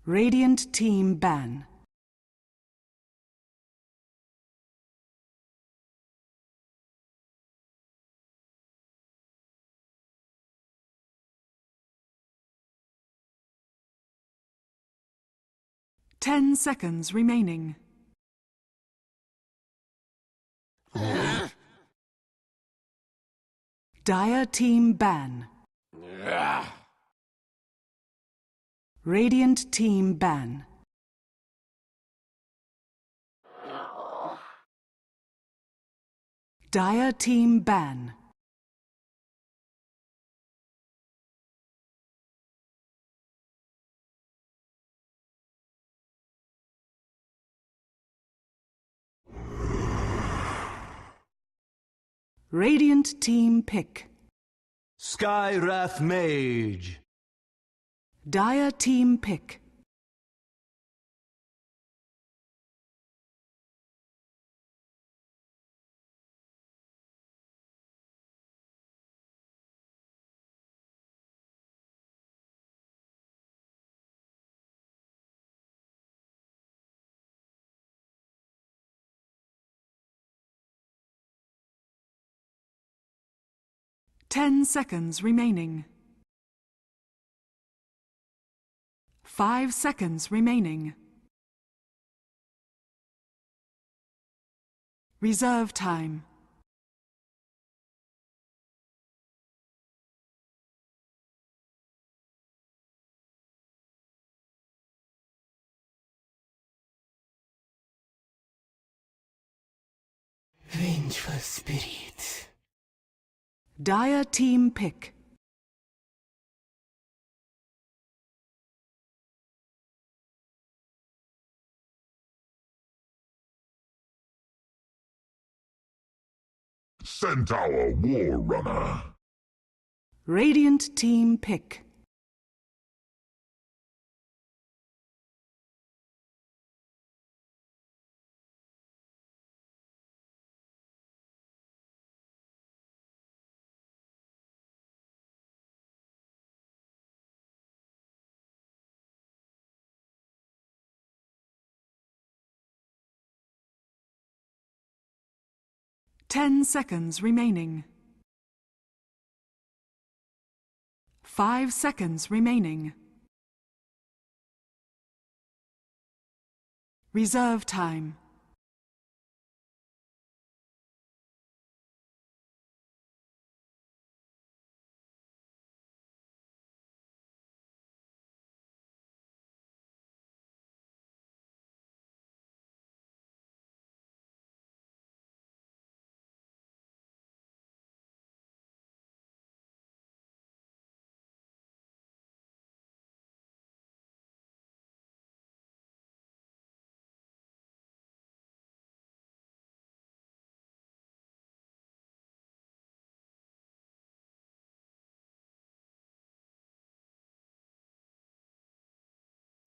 Radiant team ban. Ten seconds remaining. Dire team ban. Radiant team ban. Dire team ban. Radiant team pick. Skywrath Mage. Dire team pick. 10 seconds remaining. 5 seconds remaining. Reserve time. Vengeful spirit. Dire team pick. Centaur War Runner. Radiant team pick. Ten seconds remaining. 5 seconds remaining. Reserve time.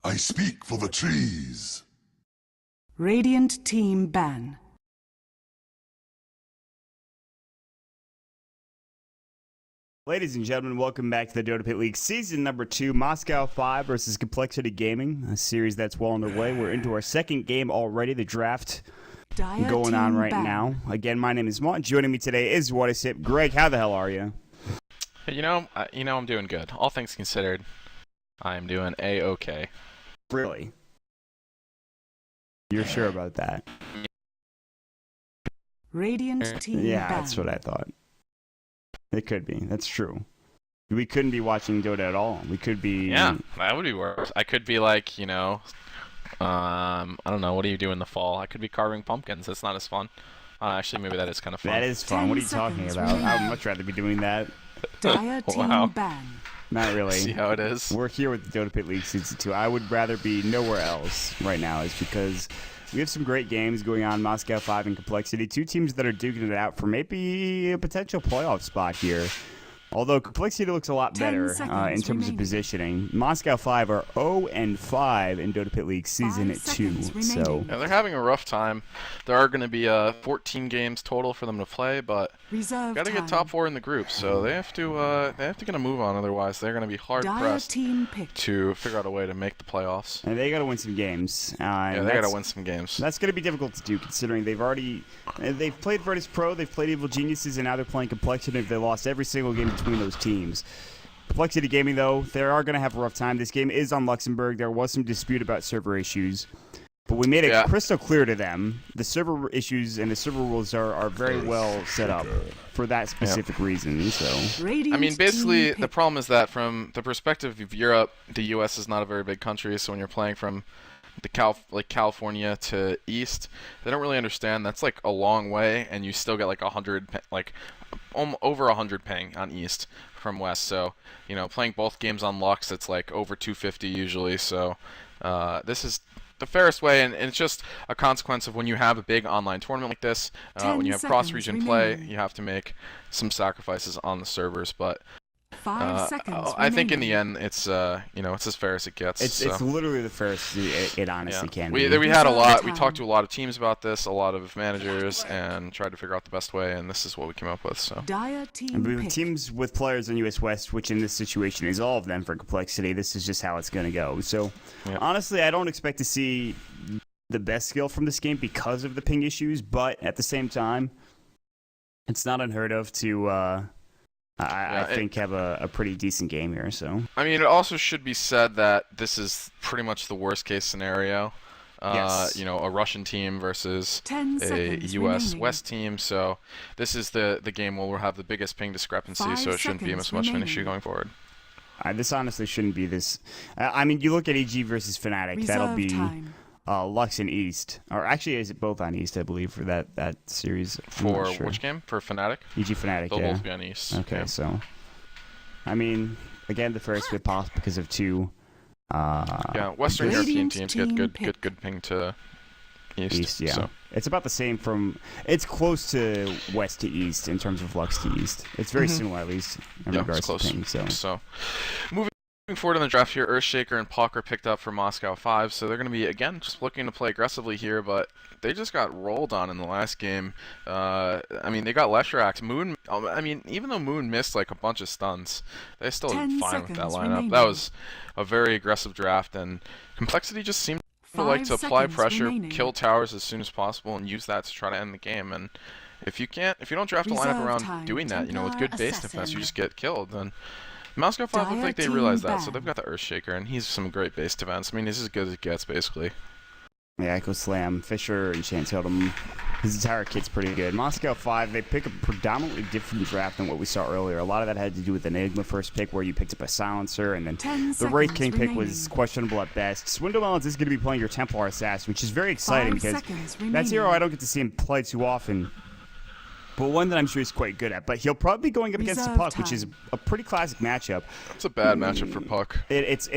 I speak for the trees. Radiant team ban. Ladies and gentlemen, welcome back to the Dota Pit League Season number 2, Moscow 5 versus Complexity Gaming, a series that's well underway. We're into our second game already, the draft Dire going on team right ban. now. Again, my name is Mont. Joining me today is What Is It? Greg, how the hell are you? I'm doing good. All things considered, I'm doing A-okay. Really? You're sure about that? Radiant team Yeah, ban. that's what I thought. It could be. That's true. We couldn't be watching Dota at all. We could be... Yeah, that would be worse. I could be like, I don't know, what do you do in the fall? I could be carving pumpkins. That's not as fun. Actually, maybe that is kind of fun. That is fun. 10 What are you talking seconds about? remaining. I would much rather be doing that. Dire team Wow. ban. Not really. See how it is? We're here with the Dota Pit League Season 2. I would rather be nowhere else right now, is because we have some great games going on, Moscow 5 and Complexity. Two teams that are duking it out for maybe a potential playoff spot here. Although Complexity looks a lot 10 better in seconds terms remaining. of positioning. Moscow 5 are 0-5 in Dota Pit League Season 5 2. seconds So remaining. Yeah, they're having a rough time. There are going to be 14 games total for them to play, but Reserve got to get time. top 4 in the group, so they have to get a move on. Otherwise, they're going to be hard Dire pressed team picked. to figure out a way to make the playoffs. and they got to win some games. Yeah, And they got to that's- win some games. That's going to be difficult to do considering they've played Virtus Pro, they've played Evil Geniuses, and now they're playing Complexity. They lost every single game between those teams. Complexity Gaming, though, they are going to have a rough time. This game is on Luxembourg. There was some dispute about server issues, but we made it Yeah. crystal clear to them. The server issues and the server rules are very well set up for that specific reason. So Radiant I mean, basically, team the picked. problem is that from the perspective of Europe, the U.S. is not a very big country, so when you're playing from the California to east, they don't really understand that's like a long way, and you still get like 100, over 100 ping on east from west. So, you know, playing both games on Lux, it's like over 250 usually. So, this is the fairest way, and it's just a consequence of when you have a big online tournament like this, 10 when you have seconds cross-region play, remaining. you have to make some sacrifices on the servers, but 5 seconds I think in the remaining. end, it's it's as fair as it gets. it's so. literally the first it honestly can be. We had a lot. We Time. talked to a lot of teams about this, a lot of managers, and tried to figure out the best way. And this is what we came up with. So Dire I team mean, picked. teams with players in US West, which in this situation is all of them for Complexity, this is just how it's going to go. So, Yeah. honestly, I don't expect to see the best skill from this game because of the ping issues, but at the same time, it's not unheard of to, I think, have a pretty decent game here. So, I mean, it also should be said that this is pretty much the worst case scenario. Yes. You know, a Russian team versus 10 a seconds U.S. remaining. West team. So this is the game where we'll have the biggest ping discrepancy. 5 So it shouldn't be seconds as much of an issue remaining. going forward. this honestly shouldn't be this. I mean, you look at EG versus Fnatic, that'll Reserve be time. Lux and East. Or actually, is it both on East, I believe, for that series? I'm For not sure. which game? For Fnatic? EG Fnatic, They'll yeah. both be on East. Okay, Yeah. so I mean, again, the first bit possible because of two. Yeah, Western Radiant European teams get team good pick. ping to East. East, yeah. So. It's about the same from. It's close to West to East in terms of Lux to East. It's very similar, at least in Yeah, regards it's close. to ping. So Moving forward in the draft here, Earthshaker and Puck are picked up for Moscow 5, so they're going to be, again, just looking to play aggressively here, but they just got rolled on in the last game. I mean, they got Leshrax. Moon, I mean, even though Moon missed like a bunch of stuns, they still 10 did fine with that seconds lineup. remaining. That was a very aggressive draft, and Complexity just seemed to like 5 to apply seconds pressure, remaining. kill towers as soon as possible, and use that to try to end the game. And if you don't draft a lineup Reserve around time. doing that, you know, with good Templar base defense, you Assassin. just get killed. Then Moscow 5 look Dire like they team realize that, so ban. they've got the Earthshaker, and he's some great base defense. I mean, he's as good as it gets, basically. yeah, Echo Slam, Fisher, and Chance Hildum. His entire kit's pretty good. Moscow 5, they pick a predominantly different draft than what we saw earlier. A lot of that had to do with the Enigma first pick, where you picked up a silencer, and then 10 the Wraith seconds King pick was remaining. questionable at best. Swindle Melons is going to be playing your Templar Assassin, which is very exciting 5 because seconds that's a hero remaining. I don't get to see him play too often, but one that I'm sure he's quite good at. But he'll probably be going up against the Reserve Puck, which is time. a pretty classic matchup. It's a bad matchup for Puck. It's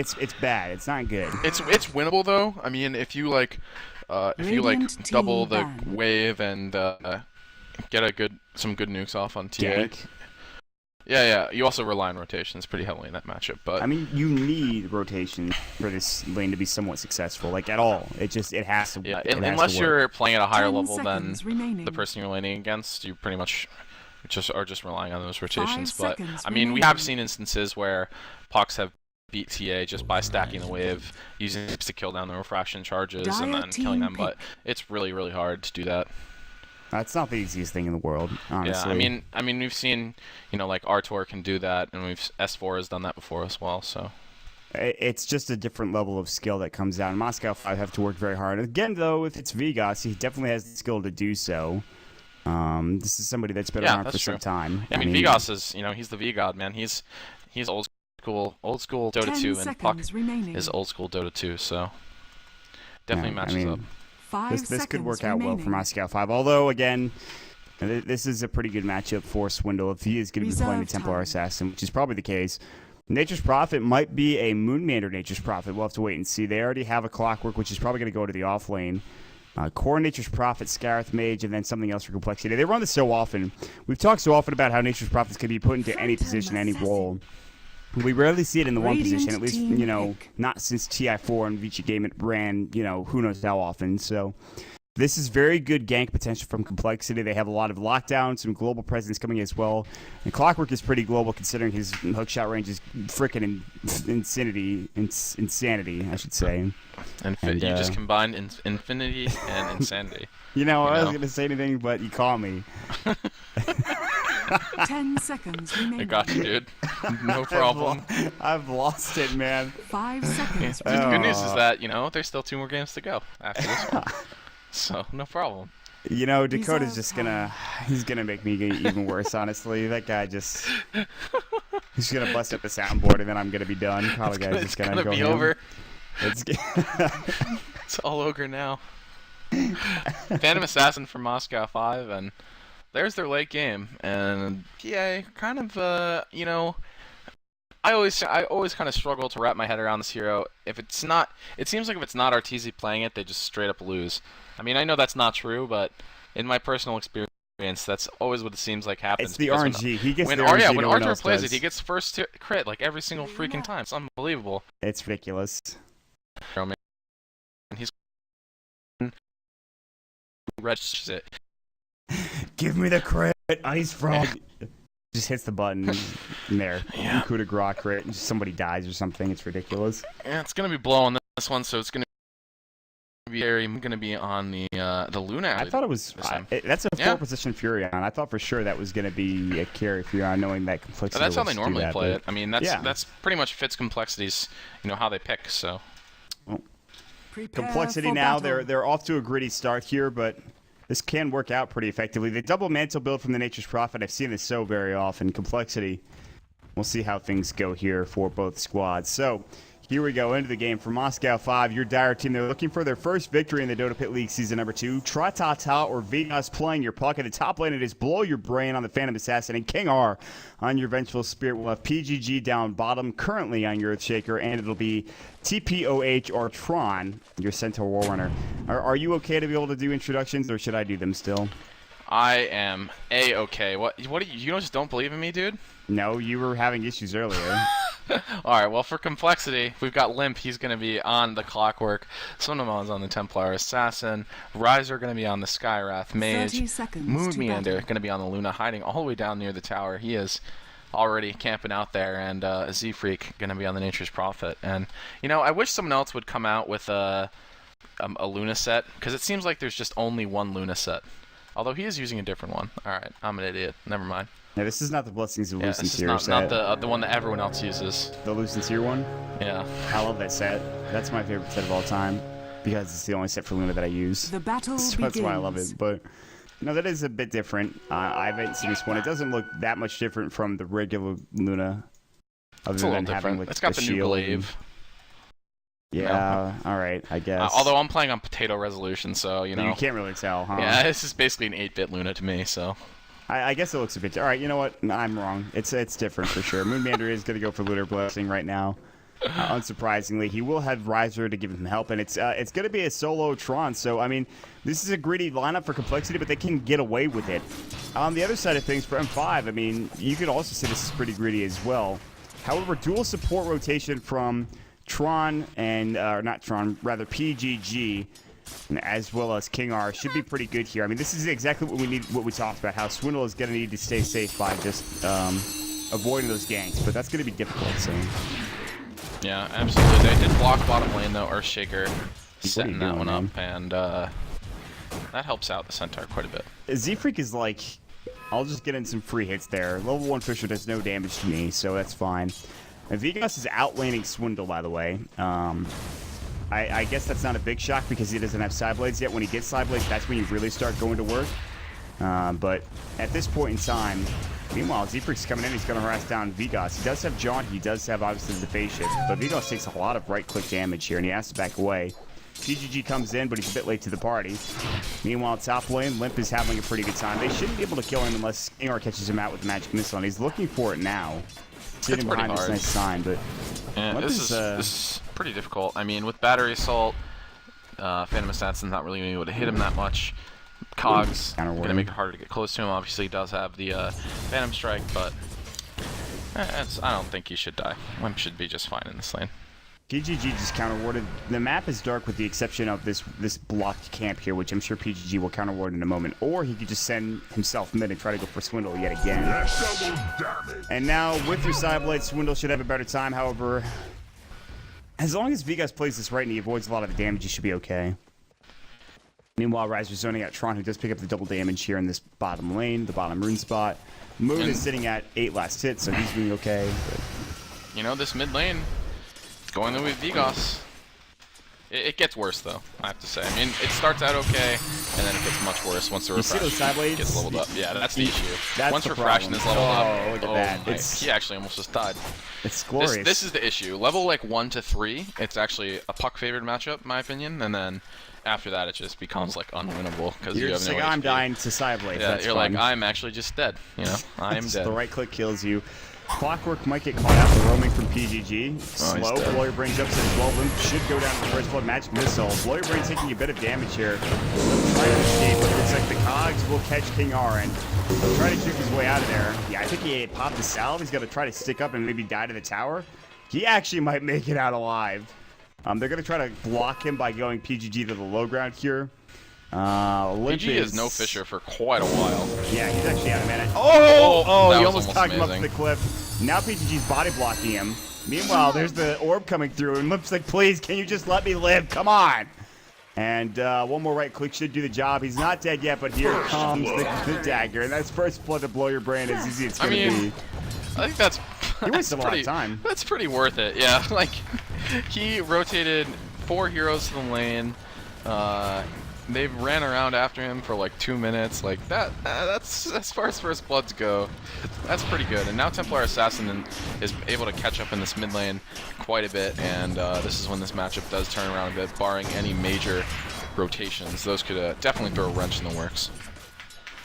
bad. It's not good. It's winnable though. I mean, if you Radiant double team the ban. wave and get some good nukes off on TA. Gank. Yeah. You also rely on rotations pretty heavily in that matchup, but I mean, you need rotation for this lane to be somewhat successful. Like at all, it has to. yeah, it has unless to work. you're playing at a higher 10 level than seconds remaining. the person you're laning against, you pretty much are just relying on those rotations. 5 But seconds I mean, we have remaining. seen instances where Pucks have beat TA just by stacking the wave, using tips to kill down the refraction charges, and Dire then killing team them. But pick. it's really, really hard to do that. That's not the easiest thing in the world, honestly. Yeah, I mean, we've seen, like Artor can do that, and S4 has done that before as well. So It's just a different level of skill that comes down. Moscow 5 have to work very hard. Again, though, if it's Vigas, he definitely has the skill to do so. This is somebody that's been Yeah, around that's for some true. time. I mean, Vigas is, he's the V God, man. He's old school Dota 10 2, and Puck seconds remaining. is old school Dota 2. So definitely Yeah, matches I mean, up. 5 This could seconds work out well for remaining. Moscow 5. Although, again, this is a pretty good matchup for Swindle if he is going to be playing the Reserve Templar time. Assassin, which is probably the case. Nature's Prophet might be a Moonmander Nature's Prophet. We'll have to wait and see. They already have a Clockwork, which is probably going to go to the off lane. Core, Nature's Prophet, Scarith Mage, and then something else for complexity. They run this so often. We've talked so often about how Nature's Prophets can be put into any position, any role. We rarely see it in the one position, at least, you know, not since TI4 and Vici Game it ran, you know, who knows how often. So this is very good gank potential from complexity. They have a lot of lockdown, some global presence coming as well. And Clockwork is pretty global considering his hookshot range is freaking insanity, I should say. And you just combined infinity and insanity. You know, I was going to say anything, but you call me. 10 seconds remaining. I got you, dude. No problem. I've lost it, man. 5 seconds. The good news is that, you know, there's still 2 more games to go after this one. So, no problem. You know, Dakota's just he's gonna make me even worse, honestly. That guy just, he's gonna bust up the soundboard and then I'm gonna be done. Probably guy's just gonna go be him. over. It's all ogre now. Phantom Assassin from Moscow 5, and there's their late game. And PA kind of, you know, I always kind of struggle to wrap my head around this hero. If it's not, it seems like if it's not RTZ playing it, they just straight up lose. I mean, I know that's not true, but in my personal experience, that's always what it seems like happens. It's the RNG. He gets when the RNG. Yeah, when no one Arthur else plays does. it, he gets first crit like every single freaking time. It's unbelievable. It's ridiculous. And he's registers it. Give me the crit, Ice Frog. Just hits the button. And there. Yeah. Coup de grace crit. And somebody dies or something. It's ridiculous. Yeah, it's gonna be blow on this one, so it's gonna be gonna be on the Luna. I thought it was. That's a 4-position Furion. I thought for sure that was gonna be a carry Furion, knowing that complexity. That's how they normally play it. I mean, yeah. that's pretty much fits complexities. You know how they pick. So. Complexity now. They're off to a gritty start here, but this can work out pretty effectively. The double mantle build from the Nature's Prophet. I've seen this so very often. Complexity. We'll see how things go here for both squads. So here we go into the game for Moscow 5. Your Dire team. They're looking for their first victory in the Dota Pit League Season number 2. Tratata or Vegas playing your puck. At the top lane, it is Blow Your Brain on the Phantom Assassin. And King R on your Vengeful Spirit. We'll have PGG down bottom currently on your Earthshaker. And it'll be TPOH or Tron, your Centaur Warrunner. Are you okay to be able to do introductions, or should I do them still? I am A-okay. What you just don't believe in me, dude? No, you were having issues earlier. Alright, well, for complexity, we've got Limp. He's going to be on the Clockwork. Sonomon's on the Templar Assassin. Riser going to be on the Skywrath Mage. 30 seconds Moon to Meander battle. going to be on the Luna, hiding all the way down near the tower. He is already camping out there. And Z-Freak going to be on the Nature's Prophet. And, you know, I wish someone else would come out with a Luna set, because it seems like there's just only one Luna set. Although he is using a different one. Alright, I'm an idiot. Never mind. Now, this is not the Blessings of Yeah, Lucian this is Seer not set. the one that everyone else uses. The Lucian Seer one? Yeah. I love that set. That's my favorite set of all time, because it's the only set for Luna that I use. The battle So begins. that's why I love it. But, you know, that is a bit different. I haven't seen this one. It doesn't look that much different from the regular Luna. Other It's a little than having, different. like, It's got a the new shield and- glaive. Yeah, alright, I guess. Although I'm playing on potato resolution, so, you know. You can't really tell, huh? Yeah, this is basically an 8-bit Luna to me, so. I guess it looks a bit... Alright, you know what? I'm wrong. It's different for sure. Moonmander is going to go for Lunar Blessing right now. Unsurprisingly. He will have Riser to give him help, and it's going to be a solo Tron, so, I mean, this is a gritty lineup for complexity, but they can get away with it. On the other side of things, for M5, I mean, you could also say this is pretty gritty as well. However, dual support rotation from Tron and, not Tron, rather PGG, as well as King R should be pretty good here. I mean, this is exactly what we need, what we talked about, how Swindle is going to need to stay safe by just avoiding those ganks, but that's going to be difficult, so. Yeah, absolutely. They did block bottom lane, though, Earthshaker setting that doing, one man? up, and that helps out the Centaur quite a bit. Z-Freak is like, I'll just get in some free hits there. Level 1 Fisher does no damage to me, so that's fine. And Vegas is outlaning Swindle, by the way. I guess that's not a big shock because he doesn't have side blades yet. When he gets side blades, that's when you really start going to work. But at this point in time, meanwhile, Z-Freak's coming in. He's going to harass down Vegas. He does have Jaunt. He does have, obviously, the phase shift. But Vegas takes a lot of right-click damage here, and he has to back away. PGG comes in, but he's a bit late to the party. Meanwhile, top lane, Limp is having a pretty good time. They shouldn't be able to kill him unless King R catches him out with the Magic Missile, and he's looking for it now. Sitting pretty behind this hard. nice sign, but Yeah, Limp this is pretty difficult. I mean, with Battery Assault, Phantom Assassin's not really going to be able to hit him that much. Cogs Kinda going to worried. make it harder to get close to him. Obviously, he does have the Phantom Strike, but I don't think he should die. Wimp should be just fine in this lane. PGG just counter-warded. The map is dark with the exception of this blocked camp here, which I'm sure PGG will counter-ward in a moment. Or he could just send himself mid and try to go for Swindle yet again. And now, with your Sideblade, Swindle should have a better time. However, as long as Vegas plays this right and he avoids a lot of the damage, he should be okay. Meanwhile, Riser's zoning out Tron, who does pick up the double damage here in this bottom lane, the bottom rune spot. Moon is sitting at 8 last hit, so he's doing okay. But You know, this mid lane, going with Vigos, it gets worse, though, I have to say. I mean, it starts out okay, and then it gets much worse once the You see those side refraction blades? gets leveled up. Yeah, that's the issue. That's once the refraction problem. is leveled up, Look at that. my, he actually almost just died. It's glorious. This is the issue. Level like 1 to 3, it's actually a puck favored matchup, in my opinion, and then after that it just becomes like unwinnable because you You're have just no like, I'm HP. dying to Sideblade. Yeah, That's you're fun. like, I'm actually just dead. You know, I am Just dead. The right click kills you. Clockwork might get caught out for roaming from PGG. Slow. dead. Lawyer Brain jumps in as well. Limp should go down to the first blood. Magic missile. Lawyer Brain taking a bit of damage here. Trying to escape, but it looks like the Cogs will catch King Aren. He'll try to juke his way out of there. Yeah, I think he popped the salve. He's got to try to stick up and maybe die to the tower. He actually might make it out alive. They're going to try to block him by going PGG to the low ground here. Limp PG is no Fisher for quite a while. Yeah, he's actually out of mana. that He was almost talked him up to amazing. the cliff. Now PGG's body blocking him. Meanwhile, there's the orb coming through, and Limp's like, please, can you just let me live? Come on. And one more right click should do the job. He's not dead yet, but here comes the dagger. And that's first blood to blow your brain as easy as it's I going to mean, be. I think that's He wasted a lot of pretty- time. That's pretty worth it. Yeah, like he rotated 4 heroes to the lane. They ran around after him for like 2 minutes. Like that's as far as first bloods go. That's pretty good. And now Templar Assassin is able to catch up in this mid lane quite a bit. And this is when this matchup does turn around a bit, barring any major rotations. Those could definitely throw a wrench in the works.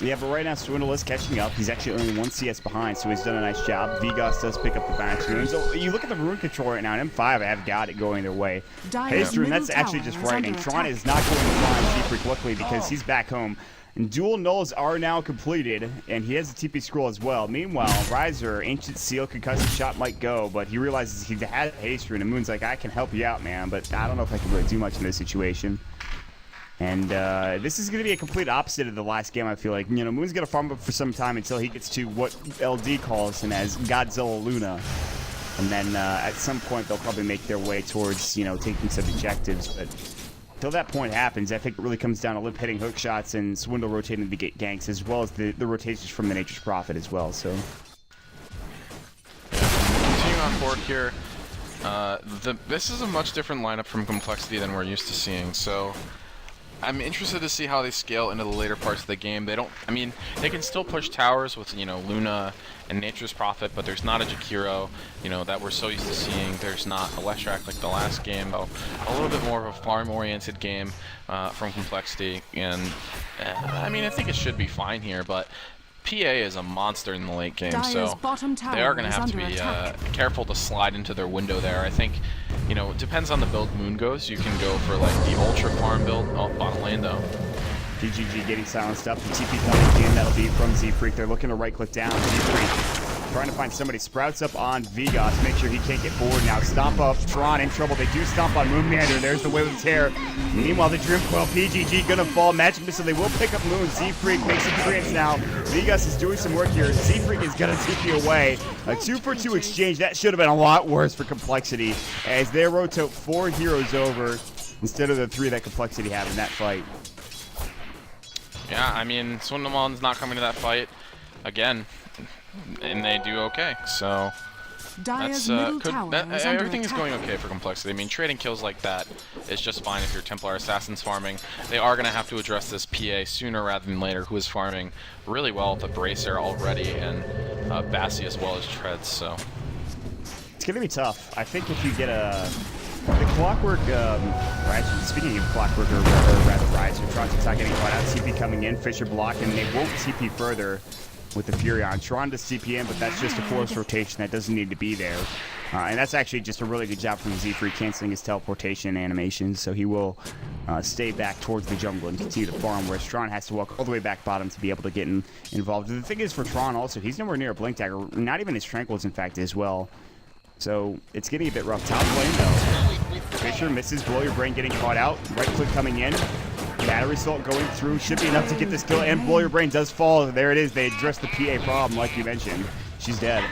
Yeah, but right now Swindle is catching up. He's actually only 1 CS behind, so he's done a nice job. Vigos does pick up the bounce rune. So you look at the rune control right now, and M5 have got it going their way. Dire's Haste rune, that's middle actually tower just is frightening. under Tron attack. is not going to find G-Freak, luckily, because he's back home. And dual nulls are now completed, and he has a TP scroll as well. Meanwhile, Riser, Ancient Seal, Concussive Shot might go, but he realizes he has Haste rune, and Moon's like, I can help you out, man, but I don't know if I can really do much in this situation. And this is going to be a complete opposite of the last game, I feel like. You know, Moon's going to farm up for some time until he gets to what LD calls him as Godzilla Luna. And then at some point, they'll probably make their way towards, you know, taking some objectives. But until that point happens, I think it really comes down to Limp hitting hook shots and Swindle rotating the ganks, as well as the rotations from the Nature's Prophet as well. So Continuing on forward here, this is a much different lineup from Complexity than we're used to seeing. So I'm interested to see how they scale into the later parts of the game. They don't, I mean, they can still push towers with, you know, Luna and Nature's Prophet, but there's not a Jakiro, you know, that we're so used to seeing. There's not a Leshrac like the last game. So a little bit more of a farm-oriented game from Complexity, and I mean, I think it should be fine here, but PA is a monster in the late game, Dire's so bottom tower they are going to is have to under be attack. careful to slide into their window there. I think, you know, it depends on the build Moon goes. You can go for like the ultra farm build. Oh, bottom lane though. GGG getting silenced up. The TP coming in. That'll be from Z-Freak. They're looking to right click down. Z-Freak trying to find somebody. Sprouts up on Vigos. Make sure he can't get forward now. Stomp up. Tron in trouble. They do stomp on Moon Meander. There's the way with the tear. Meanwhile, the Dream Coil. PGG gonna fall. Magic Missile. They will pick up Moon. Z-Freak makes some treants now. Vigos is doing some work here. Z-Freak is gonna TP away. A 2-for-2 exchange. That should have been a lot worse for Complexity, as they rotate 4 heroes over instead of the 3 that Complexity had in that fight. Yeah, I mean, Swindelmon's not coming to that fight again, and they do okay. So Dire's that's middle tower is under everything is attack. going okay for Complexity. I mean, trading kills like that is just fine if you're Templar Assassins farming. They are going to have to address this PA sooner rather than later, who is farming really well with the Bracer already, and Bassi as well as Treads. So It's going to be tough. I think if you get the Clockwork, Ratchet, speaking of Clockwork, or rather Rise, who tries to attack getting caught out, CP coming in, Fisher blocking, and they won't TP further with the Fury on. Tron does CP in, but that's just a forced rotation that doesn't need to be there. And that's actually just a really good job from Z3 canceling his teleportation animation, so he will stay back towards the jungle and continue to farm, whereas Tron has to walk all the way back bottom to be able to get involved. The thing is for Tron also, he's nowhere near a Blink Dagger, not even his Tranquils in fact as well. So it's getting a bit rough. Top lane though. Fisher misses, Blow Your Brain getting caught out, right click coming in. Battery Assault going through, should be enough to get this kill, and Blow Your Brain does fall. There it is, they addressed the PA problem like you mentioned. She's dead.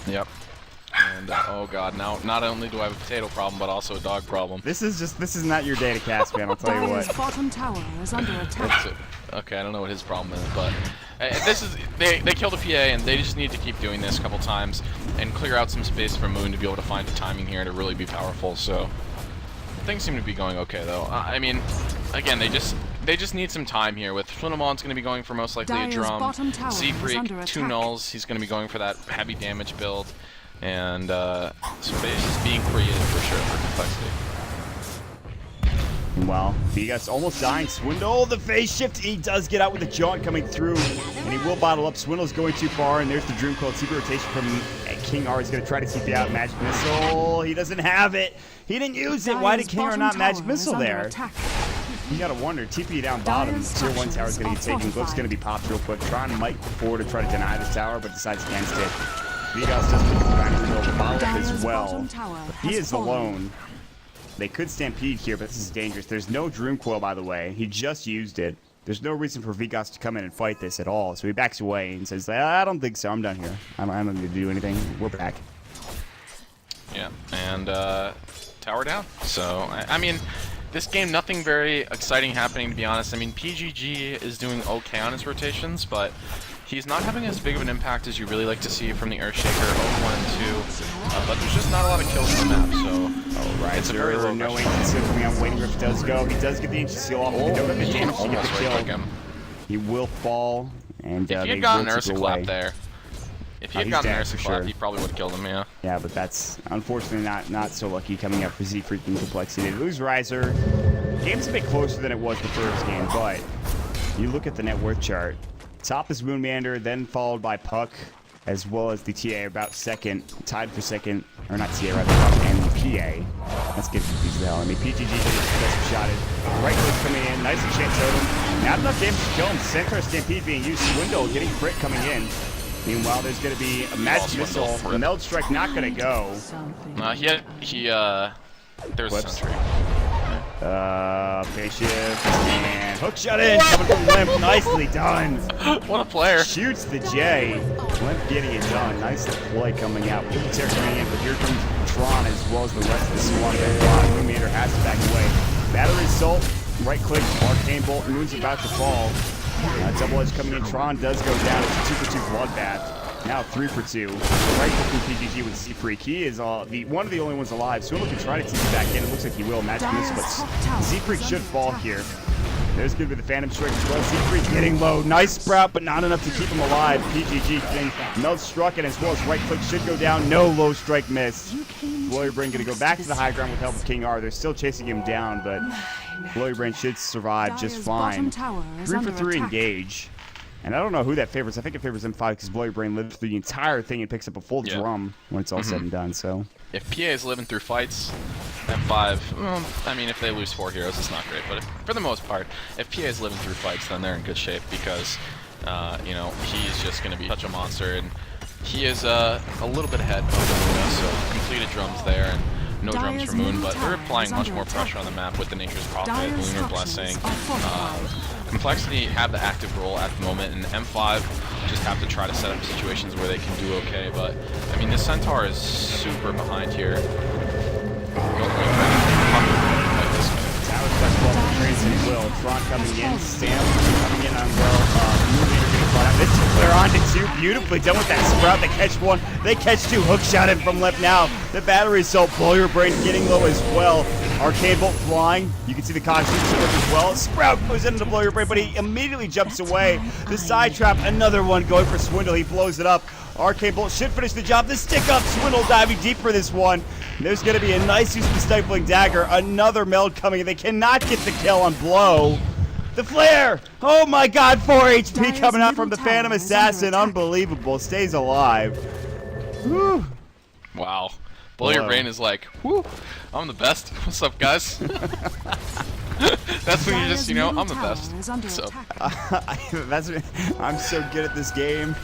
Yep. And oh god, now not only do I have a potato problem, but also a dog problem. This is not your day to cast, man, I'll tell you Dire's what. bottom tower is under attack. Okay, I don't know what his problem is, but this is they killed a PA, and they just need to keep doing this a couple times and clear out some space for Moon to be able to find the timing here to really be powerful. So things seem to be going okay, though. I mean, again, they just need some time here. With Swindlemon's going to be going for most likely Dire's a drum. bottom tower is under Z-Freak, 2 attack. nulls. He's going to be going for that heavy damage build. And space is being created for sure for complexity. Well, Vegas almost dying. Swindle, the phase shift. He does get out with the jaunt coming through, and he will bottle up. Swindle's going too far, and there's the Dream Coil. TP rotation from King R. He's going to try to TP out. Magic Missile. He doesn't have it. He didn't use it. Why did King R not Magic Missile there? You gotta wonder. TP down bottom. Tier 1 tower is going to get taken. Glyph's going to be popped real quick. Tron might go forward to try to deny this tower, but decides against it. Vegas does put the follow up as well. He is alone. They could stampede here, but this is dangerous. There's no Dream Coil, by the way. He just used it. There's no reason for Vegas to come in and fight this at all. So he backs away and says, I don't think so. I'm done here. I don't need to do anything. We're back. Yeah, and tower down. So, I mean, this game, nothing very exciting happening, to be honest. I mean, PGG is doing okay on his rotations, but he's not having as big of an impact as you really like to see from the Earthshaker 1 and 2. But there's just not a lot of kills on the map, so Right, it's a very low no rush. ancient seal coming out. Waiting Rift does go. He does get the ancient seal off. But they don't have the damage to get Almost the right kill. click him. He will fall, and If he they had gotten will Ursa take Clap away. there, if he Oh, had he's gotten dead Ursa for Clap, sure. he probably would have killed him, yeah. Yeah, but that's unfortunately not so lucky coming out for Z freaking complexity. They lose Riser. Game's a bit closer than it was the first game, but you look at the net worth chart. Top is Moonmander, then followed by Puck, as well as the TA about second, tied for second, or not TA, rather, Puck and the PA. Let's get confused the hell. I mean, PGG just shotted. Right click coming in, nice enchant totem. Not enough damage to kill him. Centaur Stampede being used. Swindle getting crit coming in. Meanwhile, there's going to be a magic missile. Meld Strike not going to go. There's Whoops. a sentry. Phase shift and hook shot in. Coming from Limp. Nicely done. What a player. Shoots the J. Limp getting it done. Nice play coming out. Terror coming in, but here comes Tron as well as the rest of the squad. Moonmander has to back away. Battery Assault. Right click. Arcane Bolt. Moon's about to fall. Double Edge coming in. Tron does go down. It's a 2-for-2 bloodbath. Now 3-for-2. Right click from PGG with Z-Freak. He is one of the only ones alive. Swindle can try to TP back in. It looks like he will. Magic Missile, but Z-Freak should fall here. There's going to be the Phantom Strike as well. Z-Freak getting low. Nice sprout, but not enough to keep him alive. PGG thing. Meld struck it as well as right click should go down. No low strike miss. Blow Brain going to go back to the high ground with help of King R. They're still chasing him down, but Blow Brain should survive just fine. 3-for-3 engage. And I don't know who that favors. I think it favors M5 because Blow Your Brain lives through the entire thing and picks up a full drum when it's all said and done. So if PA is living through fights, M5, well, I mean, if they lose 4 heroes, it's not great. But for the most part, if PA is living through fights, then they're in good shape because, you know, he's just going to be such a monster. And he is a little bit ahead of Luna, so completed drums there and no drums for Moon. But they're applying much more pressure on the map with the Nature's Prophet, Lunar Blessing. Complexity have the active role at the moment, and M5 just have to try to set up situations where they can do okay. But I mean, the Centaur is super behind here. Towers back well from Trace and Will. Tron coming in, Stamp coming in on Will. Moonmander getting caught out. This is clear on to 2. Beautifully done with that sprout. They catch 1. They catch 2. Hook shot in from left now. The battery assault. Blow Your Brain getting low as well. Arcane Bolt flying. You can see the costume as well. Sprout goes into Blow Your Brain, but he immediately jumps away. The side trap, another one going for Swindle. He blows it up. Arcane Bolt should finish the job. The stick up. Swindle diving deep for this one. There's going to be a nice use of the Stifling Dagger. Another meld coming in. They cannot get the kill on Blow. The flare! Oh my god, 4 HP coming out from the Phantom Assassin. Unbelievable. Stays alive. Whew. Wow. Blow Your Hello. Brain is like, whoo, I'm the best. What's up, guys? That's when you just, I'm the best. So, I'm so good at this game.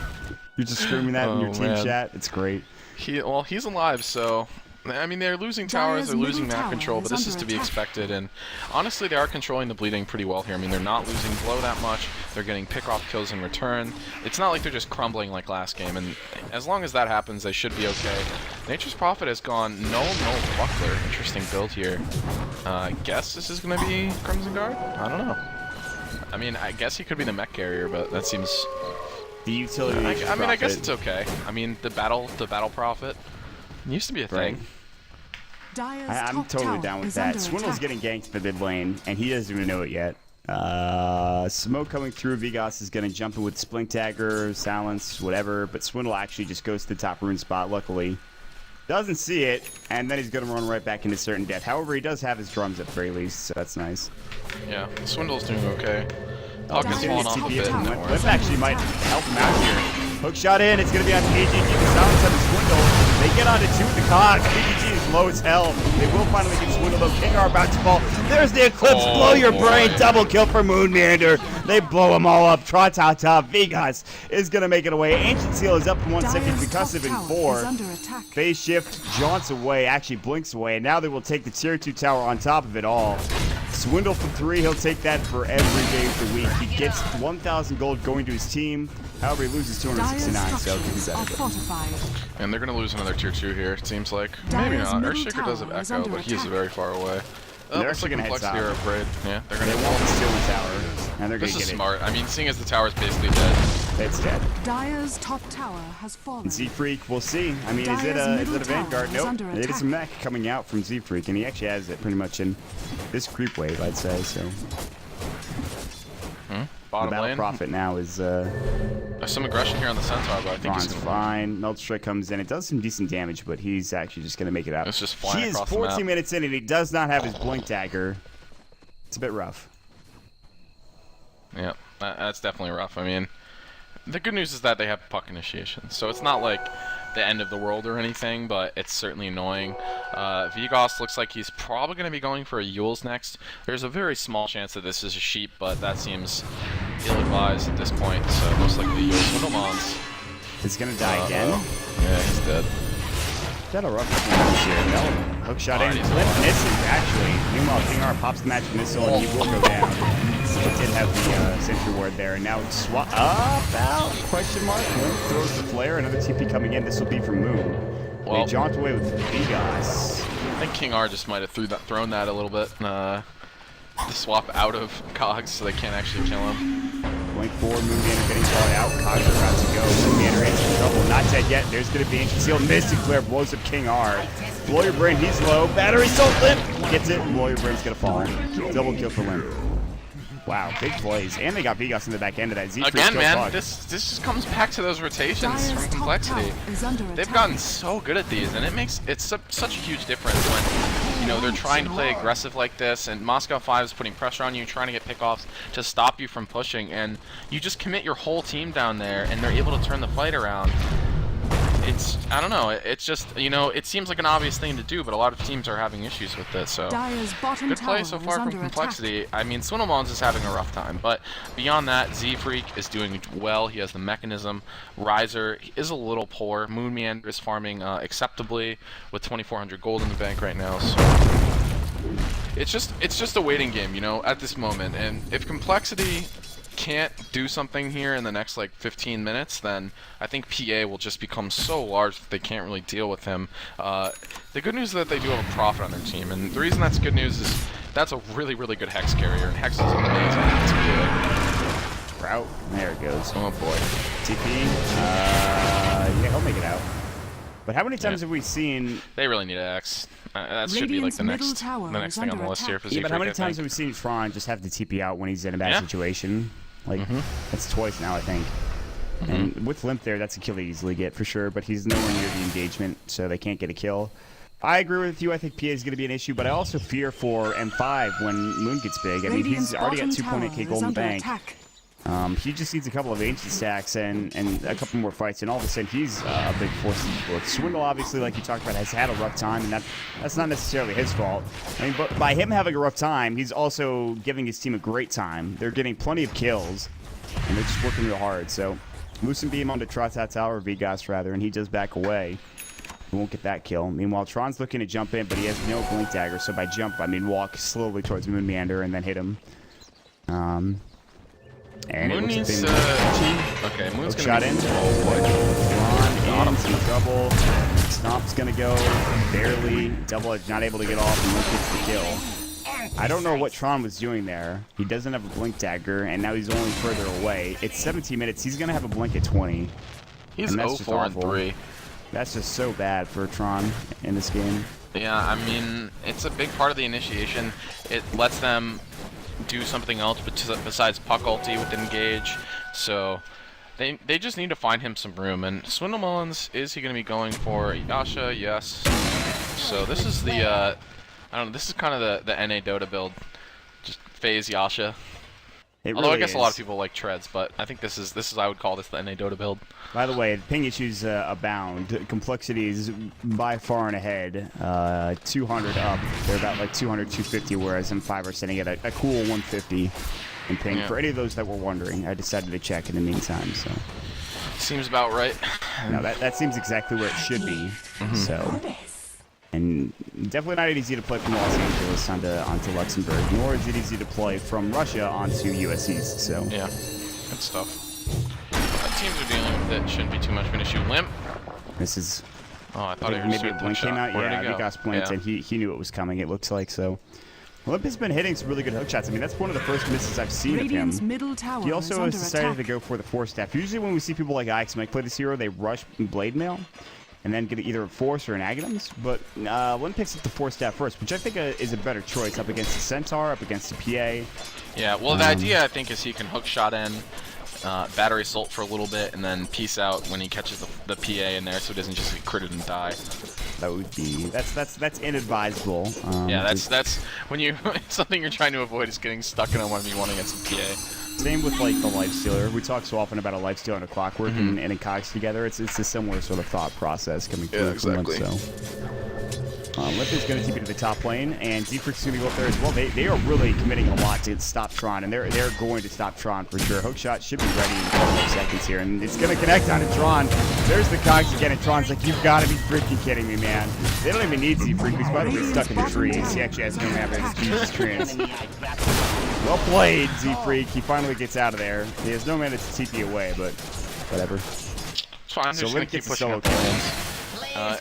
You're just screaming that in your team man. chat. It's great. he's alive, so I mean, they're losing towers, they're losing map control, but this is to be expected, and honestly, they are controlling the bleeding pretty well here. I mean, they're not losing blow that much, they're getting pick-off kills in return. It's not like they're just crumbling like last game, and as long as that happens, they should be okay. Nature's Prophet has gone no Buckler. Interesting build here. I guess this is going to be Crimson Guard? I don't know. I mean, I guess he could be the mech carrier, but that seems... The utility. I mean, I guess it's okay. I mean, the battle prophet used to be a thing. I'm totally down with that. Swindle's getting ganked to the mid lane, and he doesn't even know it yet. Smoke coming through. Vigas is going to jump in with Splink Dagger, Silence, whatever, but Swindle actually just goes to the top rune spot, luckily. Doesn't see it, and then he's going to run right back into certain death. However, he does have his drums at the very least, so that's nice. Yeah, Swindle's doing okay. Falcon's falling off a bit. Limp actually might help him out here. Hook shot in. It's going to be on KGG. The Silence on the Swindle. They get onto two with the cogs. KGG is low as hell. They will finally get Swindle, though. King are about to fall. There's the Eclipse. Blow your brain. Double kill for Moon Meander. They blow them all up. Trot out top. Vegas is going to make it away. Ancient Seal is up for 1 second because of in 4. Phase shift jaunts away. Actually blinks away. And now they will take the tier 2 tower on top of it all. Swindle for 3. He'll take that for every day of the week. He gets 1,000 gold going to his team. However, he loses 269, so he'll be better. And they're going to lose another tier 2 here, it seems like. Maybe not. Earthshaker does have Echo, but he is very far away. They're actually going to head Complexity or south. Afraid. Yeah, they're going to They won't steal the tower, and they're going This to is get smart. I mean, seeing as the tower is basically dead. it. It's dead. Dire's top tower has fallen. Z-Freak, we'll see. I mean, is it a Vanguard? Nope. It is a mech coming out from Z-Freak, and he actually has it pretty much in this creep wave, I'd say. So Bottom the Battle lane. Prophet now is There's some aggression here on the Centaur, but I think Ron's he's going to fine. Melt Strike comes in. It does some decent damage, but he's actually just going to make it out. It's just flying He is across the 14 map. minutes in, and he does not have his Blink Dagger. It's a bit rough. Yeah, that's definitely rough. I mean, the good news is that they have puck initiation, so it's not like the end of the world or anything, but it's certainly annoying. Vigos looks like he's probably going to be going for a Yule's next. There's a very small chance that this is a sheep, but that seems ill-advised at this point, so most likely Yule Swindlemons. He's going to die again. Yeah, he's dead. Got a rough performance here. No. Hook shot in. Alright, Limp misses, actually. Meanwhile, King R pops the magic missile, and he will go down. It did have the sentry ward there, and now it's swap out? Question mark. Limp throws the flare. Another TP coming in. This will be from Moon. Well, They jaunt away with Vegas. I think King R just might have thrown that a little bit. The swap out of Cogs so they can't actually kill him. Blink forward, Moongander getting called out. Cogs are about to go. Moongander is in trouble. Not dead yet. There's going to be Ancient Seal. Mystic Flare blows up King R. Blow Your Brain, he's low. Battery Soul Limp gets it. Blow Your Brain's going to fall. Double kill for Limp. Wow, big plays. And they got Vegas in the back end of that. Again, man, this just comes back to those rotations from Complexity. They've gotten so good at these, and it's such a huge difference when they're trying to play aggressive like this, and Moscow 5 is putting pressure on you, trying to get pickoffs to stop you from pushing, and you just commit your whole team down there, and they're able to turn the fight around. I don't know, it's just, it seems like an obvious thing to do, but a lot of teams are having issues with this, so good play so far from Complexity. I mean, Swindlemons is having a rough time, but beyond that, Z-Freak is doing well. He has the mechanism. Riser is a little poor. Moon Meander is farming acceptably with 2,400 gold in the bank right now, so it's just a waiting game, at this moment, and if Complexity can't do something here in the next 15 minutes, then I think PA will just become so large that they can't really deal with him. The good news is that they do have a Prophet on their team, and the reason that's good news is that's a really, really good Hex carrier, and Hex is amazing against PA. Route. There it goes. Oh boy. TP. Yeah, he'll make it out. But how many times have we seen... They really need an X. That should be the next thing on the list here for Z-Freak. Yeah, but how many times have we seen Fran just have the TP out when he's in a bad situation? That's twice now, I think. And with Limp there, that's a kill they easily get for sure, but he's nowhere near the engagement, so they can't get a kill. I agree with you. I think PA is going to be an issue, but I also fear for M5 when Moon gets big. I mean, he's already got 2.8k gold in the bank. He just needs a couple of ancient stacks and a couple more fights, and all of a sudden he's a big force in the book. Swindle, obviously, like you talked about, has had a rough time, and that's not necessarily his fault. I mean, but by him having a rough time, he's also giving his team a great time. They're getting plenty of kills, and they're just working real hard. So, Lucent Beam onto Trot's Tower, Vigas rather, and he does back away. He won't get that kill. Meanwhile, Tron's looking to jump in, but he has no Blink Dagger, so by jump, I mean walk slowly towards Moon Meander and then hit him. And Moon needs okay, Moon's gonna shot in. Tron in some trouble. Stomp's gonna go barely. Double Edge not able to get off, and Moon gets the kill. I don't know what Tron was doing there. He doesn't have a Blink Dagger, and now he's only further away. It's 17 minutes. He's gonna have a Blink at 20. He's 0-4-3. That's just so bad for Tron in this game. Yeah, I mean, it's a big part of the initiation. It lets them do something else besides puck ulti with engage, so they just need to find him some room. And Swindle Mullins, is he going to be going for Yasha? Yes. So this is the I don't know, this is kind of the NA Dota build, just phase Yasha. Although I guess a lot of people like treads, but I think this is I would call this the NA Dota build. By the way, ping issues abound. Complexity is by far and ahead. 200 up. They're about like 200, 250, whereas M5 are sitting at a cool 150 in ping. Yeah. For any of those that were wondering, I decided to check in the meantime. So seems about right. No, that seems exactly where it should be. So. And definitely not easy to play from Los Angeles onto Luxembourg, nor is it easy to play from Russia onto US East. So yeah, good stuff. Teams are dealing with it. Shouldn't be too much of an issue. Limp. This is. Oh, I thought maybe a blink came out. Where Yeah, Vigas blinked, and he knew it was coming. It looks like so. Limp has been hitting some really good hook shots. I mean, that's one of the first misses I've seen Radiant's of him. middle tower He also has decided attack. to go for the force staff. Usually, when we see people like Ix Mike play this hero, they rush Blade Mail and then get either a Force or an Aghanims. But one picks up the Force Staff first, which I think is a better choice up against the Centaur, up against the PA. Yeah, well, the idea, I think, is he can hook shot in, battery assault for a little bit, and then peace out when he catches the PA in there so he doesn't just get critted and die. That would be... That's inadvisable. Yeah, that's when you... something you're trying to avoid is getting stuck in a 1v1 against a PA. Same with like the Lifestealer. We talk so often about a Lifestealer and a Clockwork and a Cogs together. It's a similar sort of thought process coming through from Limp. So Limp is going to TP to the top lane, and Defrick's going to go up there as well. They are really committing a lot to stop Tron, and they're going to stop Tron for sure. Hookshot should be ready in a couple of seconds here, and it's going to connect on it. Tron, there's the Cogs again, and Tron's like, you've got to be freaking kidding me, man. They don't even need Z-Freak. He's by the way stuck in the trees. He actually has no map and just uses trees. Well played, Z-Freak. He finally gets out of there. He has no mana to TP away, but whatever. It's fine. So Limp gets keep pushing up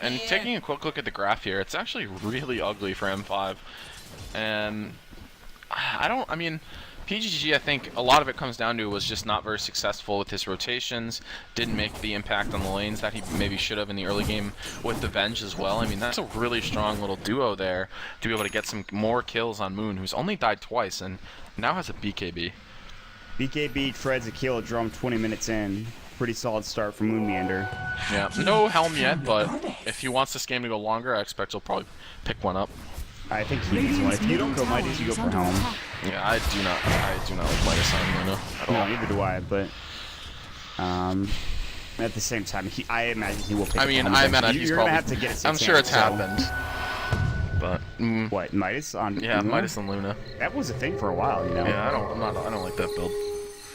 and taking a quick look at the graph here, it's actually really ugly for M5. And I mean, PGG, I think a lot of it comes down to was just not very successful with his rotations, didn't make the impact on the lanes that he maybe should have in the early game with the Venge as well. I mean, that's a really strong little duo there to be able to get some more kills on Moon, who's only died twice and now has a BKB. BKB treads a kill drum 20 minutes in. Pretty solid start from Moon Meander. Yeah, no Helm yet, but if he wants this game to go longer, I expect he'll probably pick one up. I think he needs one. If you don't go Midas, you go for Helm. Yeah, I do not like Midas on Luna at all. No, neither do I, but at the same time, I imagine he will pick up Helm. I imagine he's You're probably... gonna have to get it. I'm sure it's happened. But what, Midas on yeah, Luna? Midas and Luna. That was a thing for a while, you know. Yeah, I don't like that build.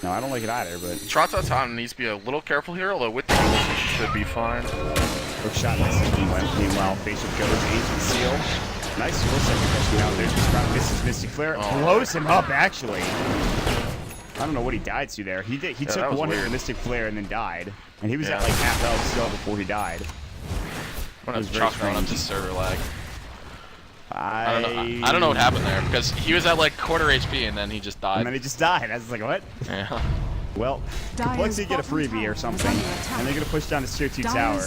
No, I don't like it either, but... Trot's needs to be a little careful here, although with the heals he should be fine. Hook shot misses. Meanwhile, Bishop goes Ancient Seal. Nice full second catching out. There's the Sprout, misses Mystic Flare. Blows him up, actually. I don't know what he died to there. He took one hit with Mystic Flare and then died. And he was at like half health still before he died. I'm gonna chalk going up to server lag. I don't know what happened there, because he was at like quarter HP and then he just died. And then he just died. I was like, what? Yeah. Well, Complexity get a freebie or something, and they're going to push down to tier 2 tower.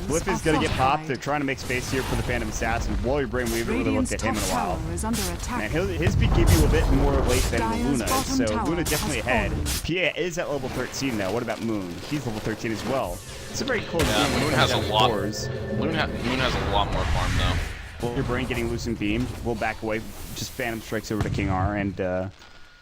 Blip is going to get popped. They're trying to make space here for the Phantom Assassin. Blow your brain, we haven't really looked at him in a while. Man, his peak gave you a bit more late than Luna, so Luna definitely ahead. PA is at level 13 now. What about Moon? He's level 13 as well. It's a very close game. Moon has a lot. Moon has a lot more farm though. Your brain getting Lucent Beam. We'll back away. Just Phantom strikes over to King R, and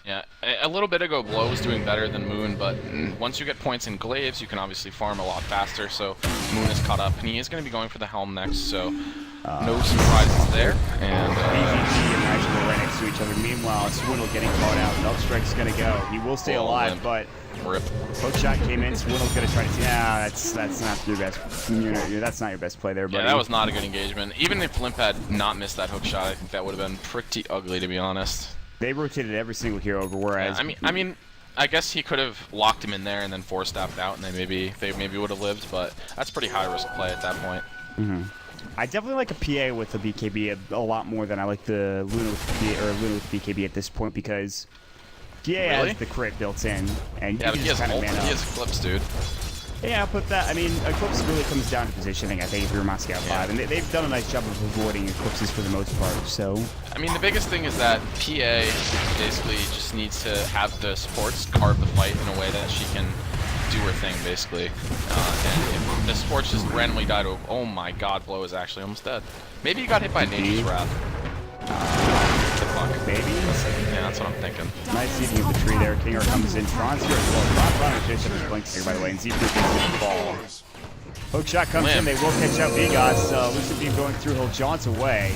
Yeah, a little bit ago, Blow was doing better than Moon, but once you get points in Glaives, you can obviously farm a lot faster, so Moon is caught up, and he is going to be going for the Helm next, so no surprises there. And BGG and Nice go right next to each other. Meanwhile, Swindle getting caught out. Nub Strike's going to go. He will stay alive, limp. but Rip. Hookshot came in. Swindle's going to try to see. Nah, that's not your best. That's not your best play there, buddy. Yeah, that was not a good engagement. Even if Limp had not missed that hookshot, I think that would have been pretty ugly, to be honest. They rotated every single hero over, whereas I mean, I guess he could have locked him in there and then four-staffed out, and they maybe would have lived. But that's pretty high-risk play at that point. I definitely like a PA with the BKB a lot more than I like the Luna with PA, or Luna with BKB at this point, because PA has the crit built in, and Yeah, you but can he just has kind of man he up. has Eclipse, dude. Yeah, but that, I mean, Eclipse really comes down to positioning, I think, if you're Moscow 5, and they've done a nice job of avoiding Eclipses for the most part, so... I mean, the biggest thing is that PA basically just needs to have the supports carve the fight in a way that she can do her thing, basically. And if the supports just randomly die to... Oh my god, Blow is actually almost dead. Maybe he got hit by Nature's Wrath. Good luck. Maybe? Yeah, that's what I'm thinking. Nice seeding of the tree there. Kinger comes in. Tron's here as well. Tron is just his blink here, by the way, and Z-Fruit is going to fall. Hookshot comes in. They will catch out Vegas. Lucid Beam going through. He'll jaunt away.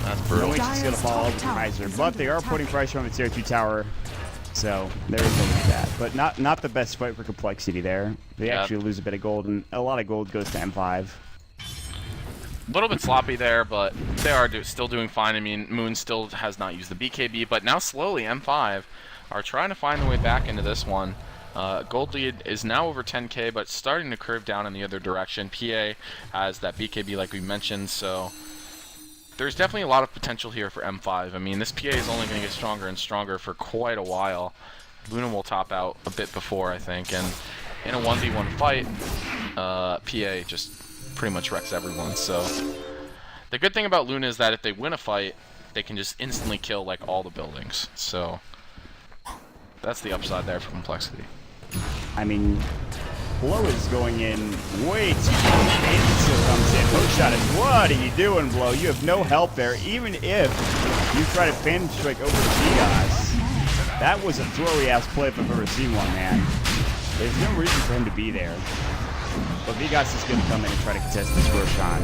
That's brutal. No is going to fall over Kaiser, but they are putting pressure on the tier 2 tower. So there is no that. But not the best fight for Complexity there. They actually lose a bit of gold, and a lot of gold goes to M5. A little bit sloppy there, but they are still doing fine. I mean, Moon still has not used the BKB, but now slowly M5 are trying to find their way back into this one. Gold lead is now over 10k, but starting to curve down in the other direction. PA has that BKB like we mentioned, so there's definitely a lot of potential here for M5. I mean, this PA is only going to get stronger and stronger for quite a while. Luna will top out a bit before, I think, and in a 1v1 fight, PA just pretty much wrecks everyone. So the good thing about Luna is that if they win a fight, they can just instantly kill like all the buildings. So that's the upside there for Complexity. I mean, Blow is going in way too much. Aiden still comes in. Hookshot is, what are you doing, Blow? You have no help there, even if you try to Phantom Strike over Vegas. That was a throwy-ass play if I've ever seen one, man. There's no reason for him to be there. But Vegas is going to come in and try to contest this Roshan.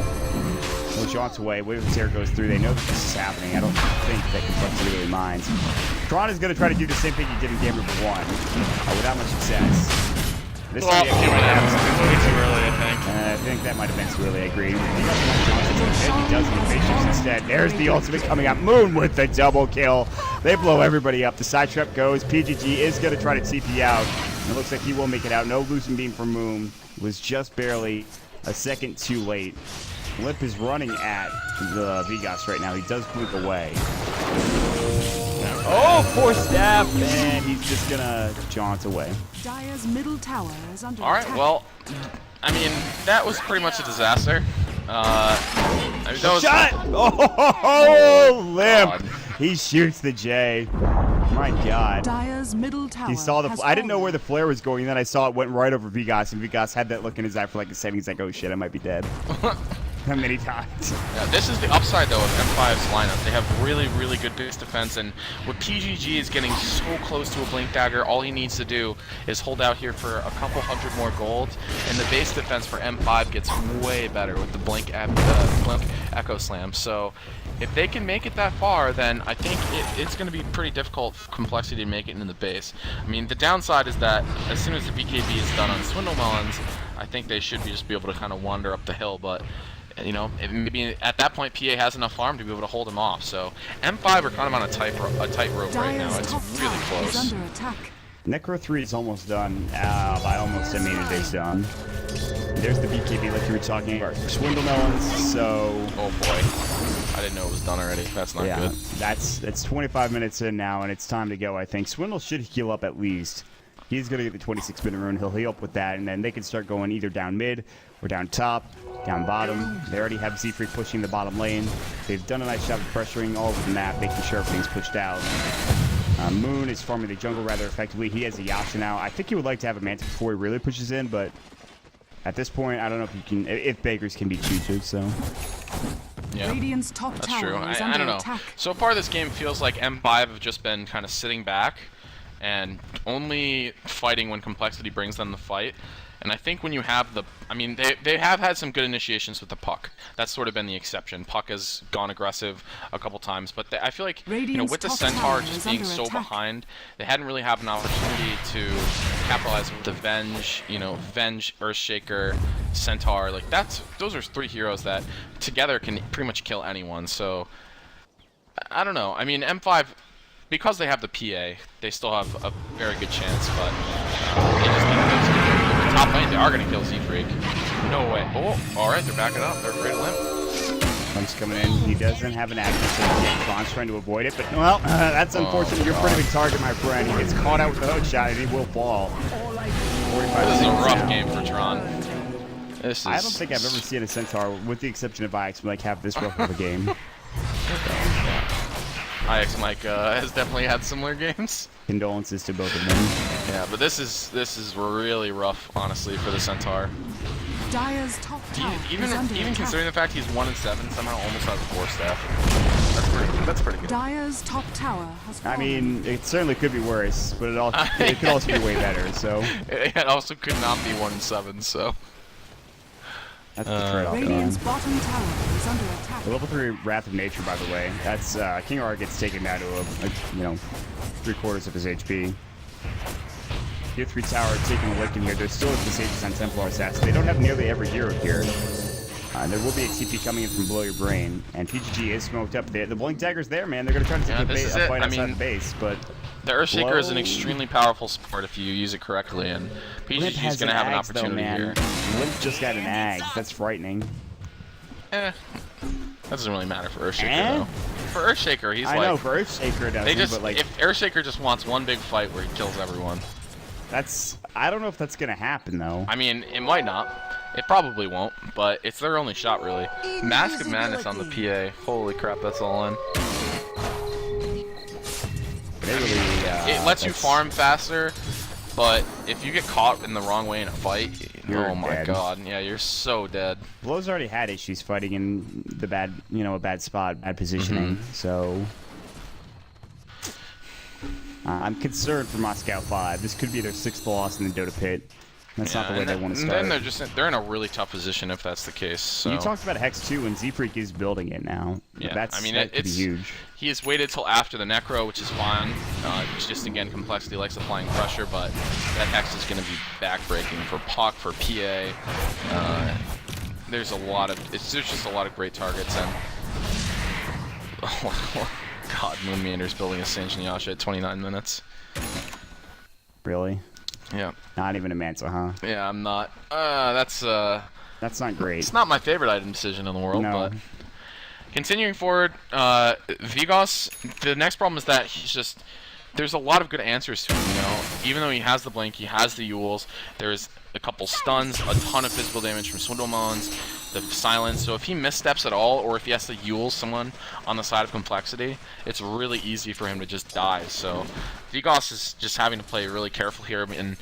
He'll jaunt away. Wave of Terror goes through. They know that this is happening. I don't think that Complexity really minds. Tron is going to try to do the same thing he did in game number 1 without much success. This Well, it might have way too early, I I think that might have been too early, I agree. He does the face shifts instead. There's the ultimate coming out. Moon with the double kill. They blow everybody up. The side trap goes. PGG is going to try to TP out. It looks like he will make it out. No losing beam from Moon. Was just barely a second too late. Lip is running at the Vegas right now. He does blink away. Oh, poor staff, and he's just gonna jaunt away. Dire's middle tower is under All right, attack. well, I mean, that was pretty much a disaster. I mean, that was Shot! Oh, Limp! God. He shoots the J. My God. Dire's middle tower. He saw the. has I didn't know fallen. where the flare was going. Then I saw it went right over Vegas, and Vegas had that look in his eye for like a second. He's like, "Oh shit, I might be dead." How many times? Yeah, this is the upside, though, of M5's lineup. They have really, really good base defense, and with PGG is getting so close to a Blink Dagger, all he needs to do is hold out here for a couple hundred more gold, and the base defense for M5 gets way better with the Blink Echo Slam. So if they can make it that far, then I think it's going to be pretty difficult for Complexity to make it into the base. I mean, the downside is that as soon as the BKB is done on Swindle Melons, I think they should just be able to kind of wander up the hill, but you know, maybe at that point PA has enough farm to be able to hold him off. So M5 are kind of on a tightrope right now. Dire's It's top really tower is close. under attack. Necro 3 is almost done. I almost mean it's done. There's the BKB like you were talking about. Swindle Melons, so... Oh boy, I didn't know it was done already. That's not good. That's 25 minutes in now, and it's time to go, I think. Swindle should heal up at least. He's going to get the 26-minute rune. He'll heal up with that, and then they can start going either down mid or down top, down bottom. They already have Z3 pushing the bottom lane. They've done a nice job of pressuring all over the map, making sure everything's pushed out. Moon is farming the jungle rather effectively. He has a Yasha now. I think he would like to have a Manta before he really pushes in, but at this point, I don't know if you can, if beggars can be choosers, so. Yeah, Radiant's top that's tower true. is I under don't know. attack. So far this game feels like M5 have just been kind of sitting back. and only fighting when complexity brings them the fight. And I think when you have the, I mean, they have had some good initiations with the Puck. That's sort of been the exception. Puck has gone aggressive a couple times, but I feel like, with the Centaur just being so behind, they hadn't really had an opportunity to capitalize with the Venge, Venge, Earthshaker, Centaur. Like those are 3 heroes that together can pretty much kill anyone. So I don't know. I mean, M5, because they have the PA, they still have a very good chance, but they just need those. Top lane, they are going to kill Z-Freak. No way. Oh, alright, they're backing up. They're afraid of Limp. Limp's coming in. He doesn't have an active save. Tron's trying to avoid it, but, well, that's unfortunate. You're a pretty big target, my friend. He gets caught out with the hook shot, and he will fall. This is a rough game for Tron. I don't think I've ever seen a Centaur, with the exception of Ix, have this rough of a game. IX Mike has definitely had similar games. Condolences to both of them. Yeah, but this is really rough, honestly, for the Centaur. Dire's top tower Even is under attack. considering the fact he's 1-7, somehow almost has a 4-staff. That's pretty good. Dire's top tower has fallen. I mean, it certainly could be worse, but it could also be way better. So it also could not be 1-7. So that's the trade-off. Radiant's bottom tower is under attack. The level 3 Wrath of Nature, by the way, that's King R gets taken down to a 3/4 of his HP. Tier 3 tower taking a lick in here. There's still the Sages on Templar Assassin. They don't have nearly every hero here. There will be a TP coming in from below your brain, and PGG is smoked up. The Blink Dagger's there, man. They're going to try to take a fight outside the base, but the Earthshaker is an extremely powerful support if you use it correctly, and PGG is going to have an opportunity here. Limp just got an ag. That's frightening. That doesn't really matter for Earthshaker, though. For Earthshaker, he's I know, for Earthshaker it doesn't, but if Earthshaker just wants one big fight where he kills everyone. I don't know if that's going to happen, though. I mean, it might not. It probably won't, but it's their only shot, really. Mask of Madness on the PA. Holy crap, that's all in. It lets you farm faster, but if you get caught in the wrong way in a fight, oh my god, yeah, you're so dead. Blow's already had issues fighting in the bad, a bad spot, bad positioning, so I'm concerned for Moscow 5. This could be their 6th loss in the Dota pit. That's not the way they want to start. And then they're in a really tough position if that's the case. So. You talked about Hex 2, and Z-Freak is building it now. Yeah, that could be huge. He has waited till after the Necro, which is fine. It's just, again, complexity likes applying pressure, but that Hex is going to be backbreaking for Puck, for PA. There's just a lot of great targets, and God, Moonmeander's building a Sange and Yasha at 29 minutes. Really? Yeah. Not even a Mansa, huh? Yeah, I'm not. That's not great. It's not my favorite item decision in the world, no. But continuing forward, Vigos, the next problem is that there's a lot of good answers to him, Even though he has the Blink, he has the Yules, there's a couple stuns, a ton of physical damage from Swindlemons, the silence, so if he missteps at all, or if he has to Yule someone on the side of complexity, it's really easy for him to just die, so Vigos is just having to play really careful here, and,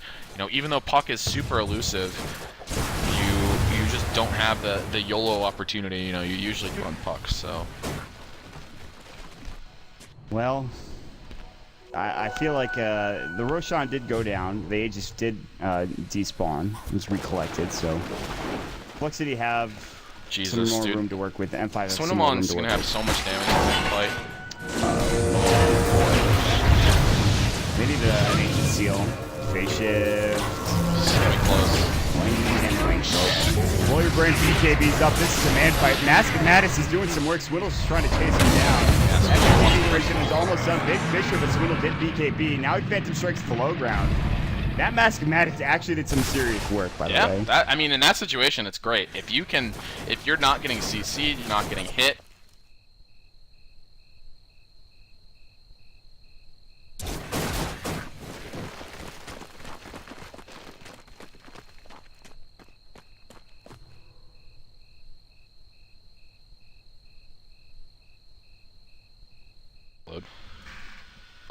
even though Puck is super elusive, you just don't have the YOLO opportunity, you usually do on Puck, so. Well, I feel like the Roshan did go down. The Aegis did despawn. It was recollected, so Complexity have some more room to work with. The M5 has some more room to work with. Swindlemon's gonna have so much damage in this fight. They need an Ancient Seal. Phase shift. Roll your brain, BKB's up. This is a man fight. Mask of Madness is doing some work. Swindle's just trying to chase him down. That is almost done. Big Fisher, but Swindle did BKB. Now he Phantom Strikes the low ground. That Mask of Madness actually did some serious work, by the way. Yeah, I mean, in that situation, it's great. If you're not getting CC'd, you're not getting hit.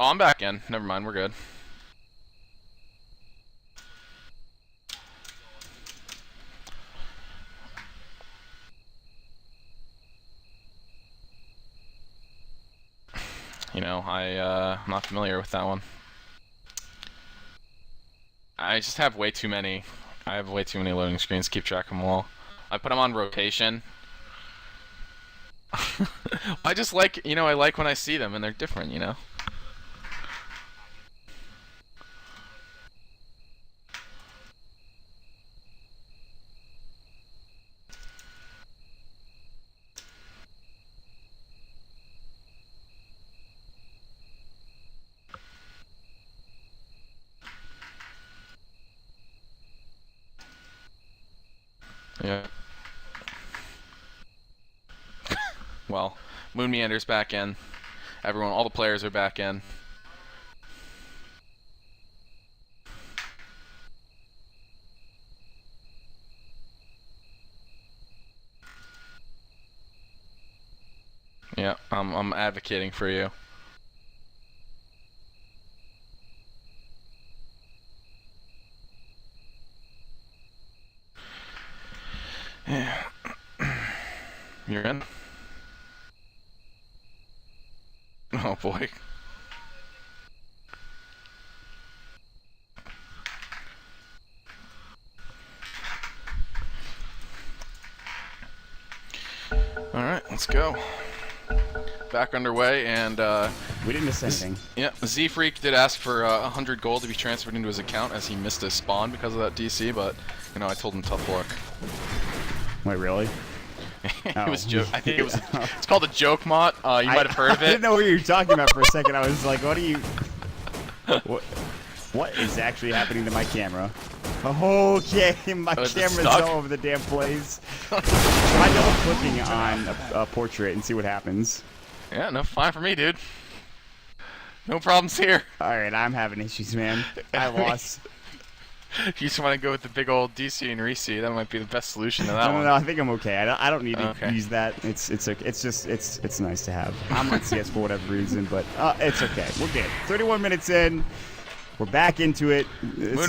Oh, I'm back in. Never mind, we're good. I'm not familiar with that one. I just have way too many. I have way too many loading screens to keep track of them all. I put them on rotation. I just like, I like when I see them and they're different, Yeah. Well, Moon Meander's back in. All the players are back in. Yeah, I'm advocating for you. Yeah. You're in? Oh boy. Alright, let's go. Back underway, and We didn't miss anything. yeah, Z-Freak did ask for 100 gold to be transferred into his account as he missed his spawn because of that DC, but, I told him tough luck. Wait, really? It was joke. I think it was. It's called a joke mod. You might have heard of I it. didn't know what you were talking about for a second. I was like, what are you... What is actually happening to my camera? Okay, my Oh, is it camera's stuck? all over the damn place. Try double clicking on a portrait and see what happens. Yeah, no, fine for me, dude. No problems here. Alright, I'm having issues, man. I lost. If you just want to go with the big old DC and reseed, that might be the best solution to that one. No, I think I'm okay. I don't need to Okay. use that. It's okay. It's nice to have. I'm on CS for whatever reason, but it's okay. We're good. 31 minutes in. We're back into it. This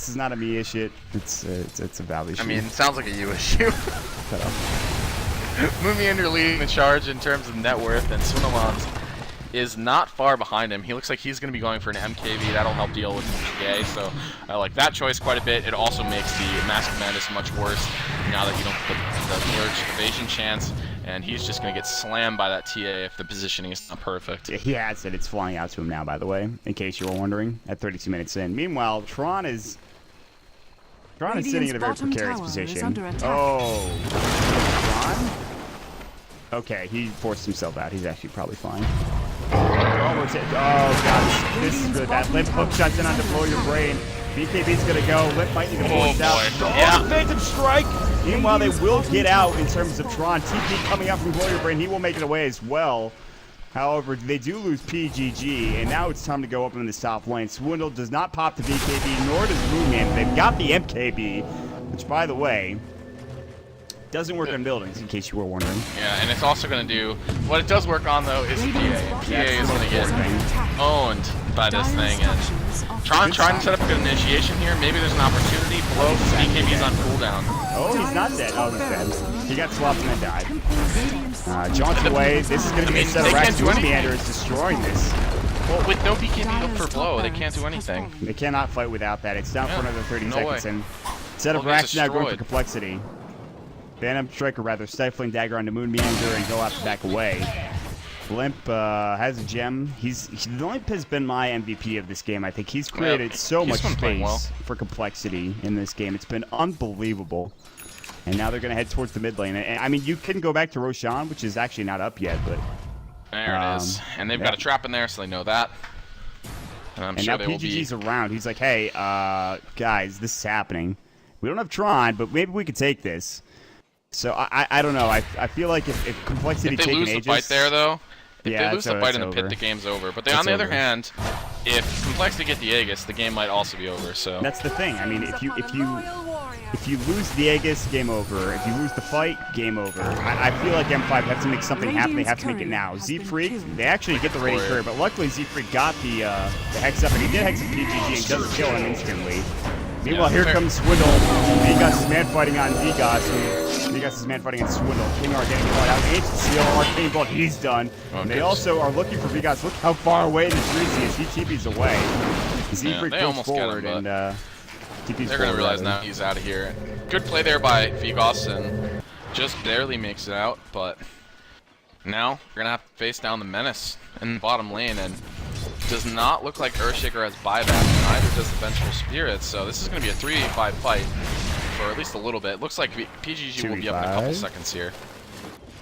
is not a me issue. It's a Val issue. I mean, it sounds like a you issue. Cut off. Moon Meander leading the charge in terms of net worth, and Swindlemon's is not far behind him. He looks like he's going to be going for an MKV. That'll help deal with the GA, so I like that choice quite a bit. It also makes the Mask of Madness much worse now that you don't put the Lurch evasion chance, and he's just going to get slammed by that TA if the positioning is not perfect. He has it. It's flying out to him now, by the way, in case you were wondering, at 32 minutes in. Meanwhile, Tron is sitting in a very bottom precarious tower is position. under attack. Oh. Tron? Okay, he forced himself out. He's actually probably fine. Oh, God. This is good. That Limp hook shot's in on to blow your brain. BKB's gonna go. Limp might need to pull this out. boy. Yeah. Phantom strike! Meanwhile, they will get out in terms of Tron. TP coming up from Blow Your Brain. He will make it away as well. However, they do lose PGG, and now it's time to go up in this top lane. Swindle does not pop the BKB, nor does Moonman. They've got the MKB, which, by the way, doesn't work on buildings, in case you were wondering. Yeah, and it's also going to do... What it does work on, though, is PA. And PA is going to get owned by this thing. And trying to set up a good initiation here. Maybe there's an opportunity. Blow. BKB's on cooldown. Oh, he's not dead. Oh, he's dead. He got swapped and then died. Jaunts away. This is going to be a set of racks. Meander is destroying this. Well, with no BKB up for blow, they can't do anything. They cannot fight without that. It's down for another 30 no seconds. way. And set of Well, racks now going for destroyed. complexity. Phantom Strike, or rather Stifling Dagger onto Moon Meander and go out to back away. Limp has a gem. Limp has been my MVP of this game. I think he's created so he's much been playing space well. for complexity in this game. It's been unbelievable. And now they're going to head towards the mid lane. And, I mean, you can go back to Roshan, which is actually not up yet, but There it is. And they've got a trap in there, so they know that. And I'm and sure now they will be... PGG's around. He's like, hey, guys, this is happening. We don't have Tron, but maybe we could take this. So I don't know. I feel like if complexity If they taking lose the ages, fight there, though, if Yeah, they lose it's the fight over. in the pit, the game's over. But It's on the other over. hand, if complexity get the Aegis, the game might also be over. So that's the thing. I mean, if you lose the Aegis, game over. If you lose the fight, game over. I feel like M5 have to make something happen. They have to make it now. Z-Freak, they actually get the Radiant Courier, but luckily Z-Freak got the hex up, and he did hex up PGG and doesn't kill him instantly. Meanwhile, here comes Swindle. Vigas is man fighting on Vigas. Vigas is man fighting on Swindle. Kingar getting caught out. Ancient Seal, Arcane Bolt, he's done. And they also are looking for Vigas. Look how far away the trees he is. He TP's away. Z-Freak they goes almost got him, forward, but- and TP's They're going to realize rather. now he's out of here. Good play there by Vigos, and just barely makes it out, but now you're going to have to face down the Menace in the bottom lane, and does not look like Earthshaker has buyback, and neither does the Vengeful Spirit, so this is going to be a 3v5 fight for at least a little bit. Looks like PGG will be up in a couple seconds here.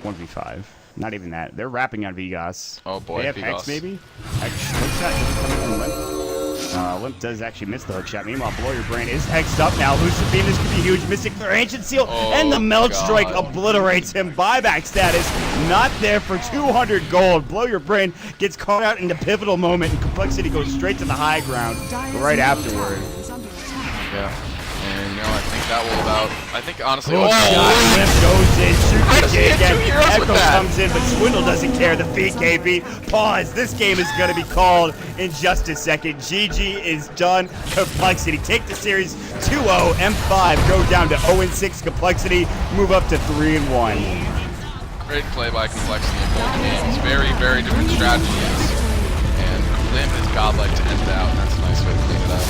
1v5. Not even that. They're wrapping on Vigos. Oh boy, they have Vigos. Hex maybe? Hex hook shot doesn't come in from Limp. Limp does actually miss the hook shot. Meanwhile, Blow Your Brain is hexed up now. Lucifine, this could be huge. Mystic Flare, Ancient Seal, and the Melt Strike obliterates him. Buyback status not there for 200 gold. Blow Your Brain gets caught out in the pivotal moment, and Complexity goes straight to the high ground Dire's right middle afterward. tower is under attack. Yeah. And, you know, I think that will about... I think, honestly... Hook shot, Limp goes in, How shoots does he it hit two again. heroes with Echo that? comes in, but Swindle doesn't care. The BKB. Pause. This game is going to be called in just a second. GG is done. Complexity take the series 2-0. M5 go down to 0-6. Complexity move up to 3-1. Great play by Complexity in both games. Very, very different strategies. And Limp is godlike to end it out, and that's a nice way to clean it up.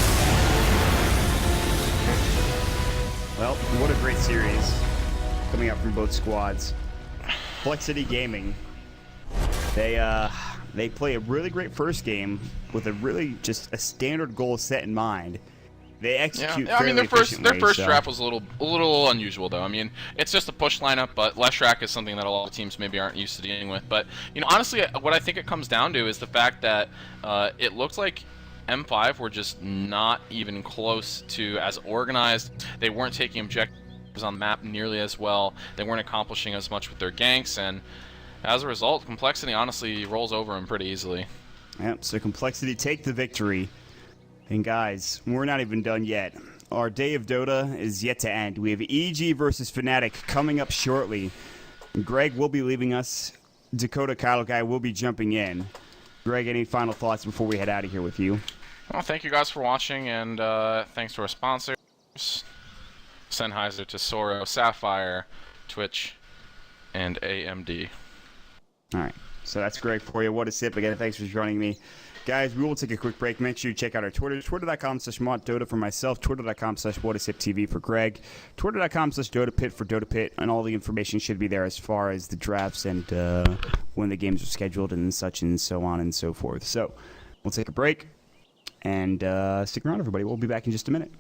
Well, what a great series coming out from both squads. Complexity Gaming. They play a really great first game with a really just a standard goal set in mind. They execute I mean, their first efficiently, draft was a little unusual though. I mean, it's just a push lineup, but Leshrac is something that a lot of teams maybe aren't used to dealing with. But you know, honestly, what I think it comes down to is the fact that it looked like M5 were just not even close to as organized. They weren't taking objectives on the map nearly as well. They weren't accomplishing as much with their ganks, and as a result, Complexity honestly rolls over them pretty easily. Yep, so Complexity take the victory. And guys, we're not even done yet. Our day of Dota is yet to end. We have EG versus Fnatic coming up shortly. Greg will be leaving us. Dakota Kyle Guy will be jumping in. Greg, any final thoughts before we head out of here with you? Well, thank you guys for watching, and thanks to our sponsors, Sennheiser, Tesoro, Sapphire, Twitch, and AMD. All right, so that's Greg for you. What a sip. Again, thanks for joining me. Guys, we will take a quick break. Make sure you check out our Twitter, twitter.com/MontDota for myself, twitter.com/WhatASipTV for Greg, twitter.com/DotaPit for DotaPit, and all the information should be there as far as the drafts and when the games are scheduled and such and so on and so forth. So we'll take a break and stick around, everybody. We'll be back in just a minute.